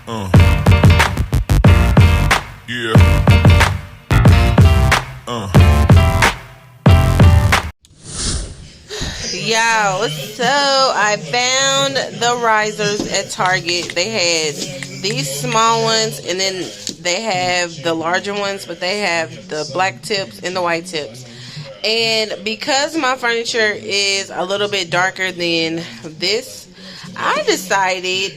Uh, yeah. Yo, so I found the risers at Target. They had these small ones, and then they have the larger ones, but they have the black tips and the white tips. And because my furniture is a little bit darker than this, I decided,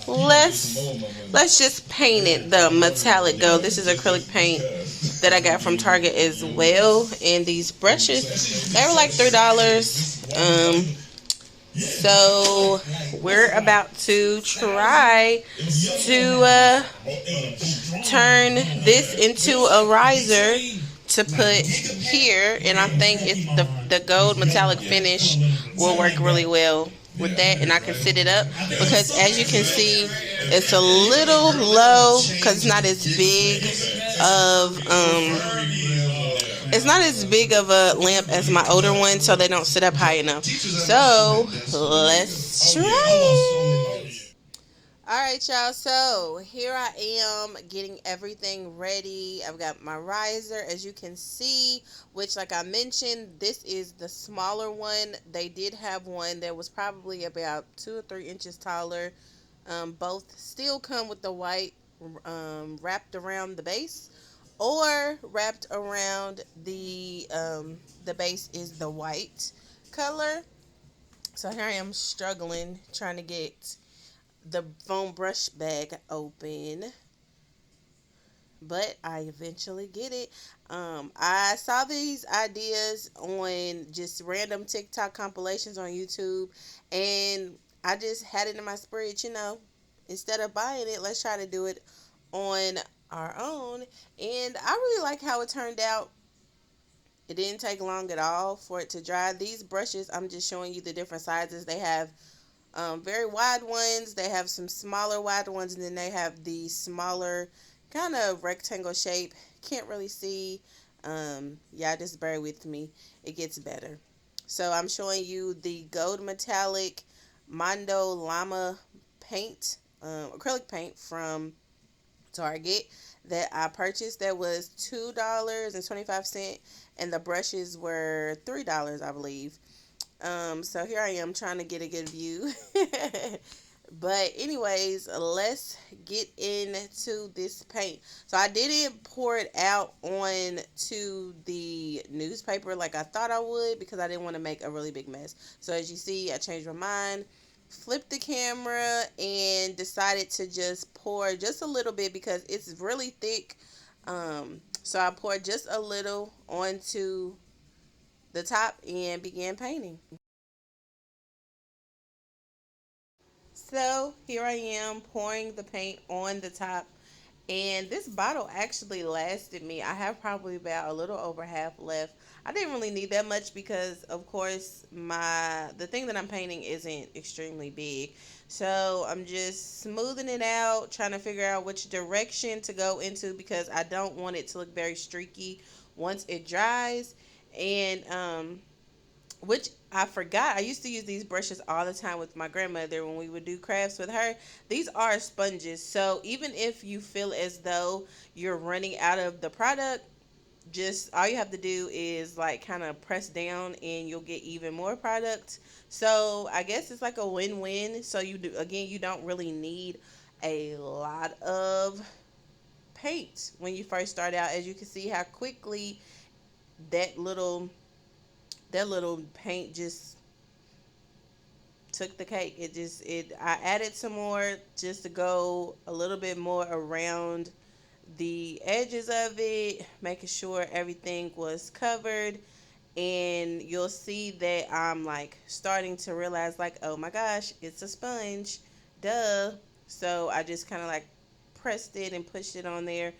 let's just paint it the metallic gold. This is acrylic paint that I got from Target as well. And these brushes, they were like $3. So we're about to try to turn this into a riser to put here, and I think it's the gold metallic finish will work really well with that, and I can sit it up because as you can see it's a little low because it's not as big of a lamp as my older one, so they don't sit up high enough. So let's try it. Alright, y'all, so here I am getting everything ready. I've got my riser, as you can see, which, like I mentioned, this is the smaller one. They did have one that was probably about 2 or 3 inches taller. Both still come with the white wrapped around the base, or wrapped around the base is the white color. So here I am struggling trying to get the foam brush bag open, but I eventually get it. I saw these ideas on just random TikTok compilations on YouTube, and I just had it in my spirit, instead of buying it, let's try to do it on our own. And I really like how it turned out. It didn't take long at all for it to dry. These brushes, I'm just showing you the different sizes. They have very wide ones, they have some smaller wide ones, and then they have the smaller kind of rectangle shape. Can't really see. Yeah, just bear with me, it gets better. So I'm showing you the gold metallic Mondo Llama paint, acrylic paint from Target that I purchased. That was $2.25, and the brushes were $3, I believe. So here I am trying to get a good view. But anyways, let's get into this paint. So I didn't pour it out on to the newspaper like I thought I would, because I didn't want to make a really big mess. So as you see, I changed my mind, flipped the camera, and decided to just pour just a little bit because it's really thick. So I poured just a little onto the top and began painting. So here I am pouring the paint on the top, and this bottle actually lasted me. I have probably about a little over half left. I didn't really need that much because, of course, the thing that I'm painting isn't extremely big. So I'm just smoothing it out, trying to figure out which direction to go into because I don't want it to look very streaky once it dries. And which I forgot. I used to use these brushes all the time with my grandmother when we would do crafts with her. These are sponges, so even if you feel as though you're running out of the product, just all you have to do is like kind of press down and you'll get even more product. So I guess it's like a win-win. So you don't really need a lot of paint when you first start out. As you can see how quickly that little paint just took the cake. I added some more just to go a little bit more around the edges of it, making sure everything was covered. And you'll see that I'm like starting to realize, like, oh my gosh, it's a sponge, duh. So I just kind of like pressed it and pushed it on there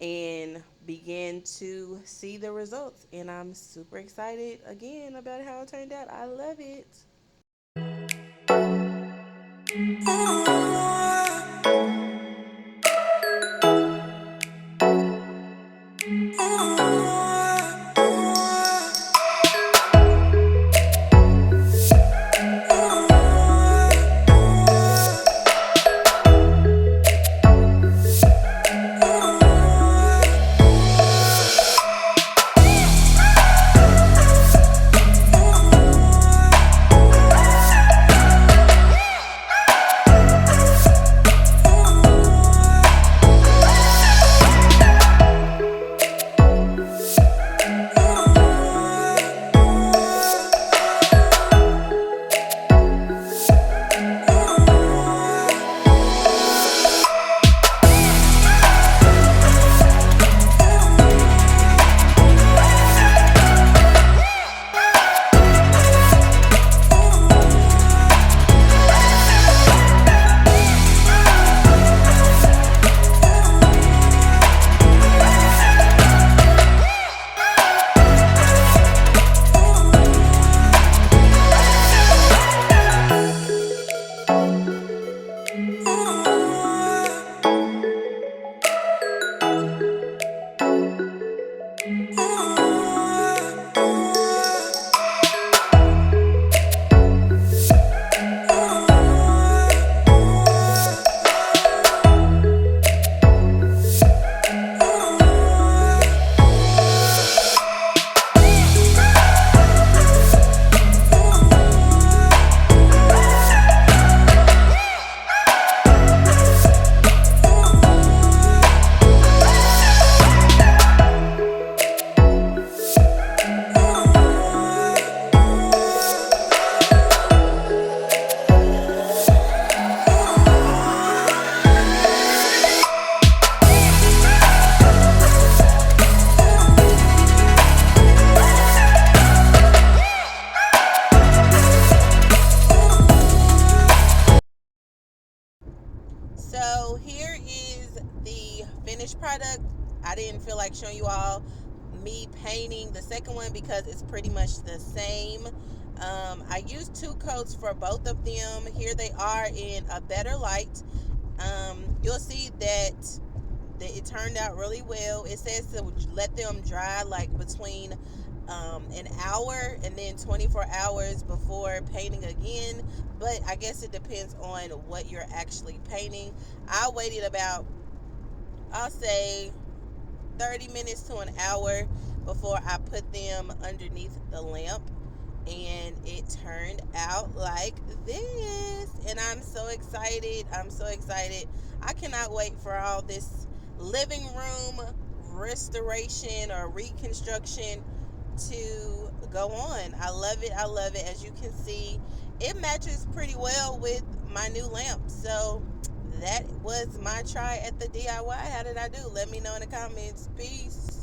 and began to see the results, and I'm super excited again about how it turned out. I love it. So here is the finished product. I didn't feel like showing you all me painting the second one because it's pretty much the same. I used two coats for both of them. Here they are in a better light. You'll see that it turned out really well. It says to let them dry like between an hour and then 24 hours before painting again. But I guess it depends on what you're actually painting. I waited about, I'll say, 30 minutes to an hour before I put them underneath the lamp, and it turned out like this. And I'm so excited. I'm so excited. I cannot wait for all this living room restoration or reconstruction to go on. I love it. I love it. As you can see, it matches pretty well with my new lamp. So that was my try at the DIY. How did I do? Let me know in the comments. Peace.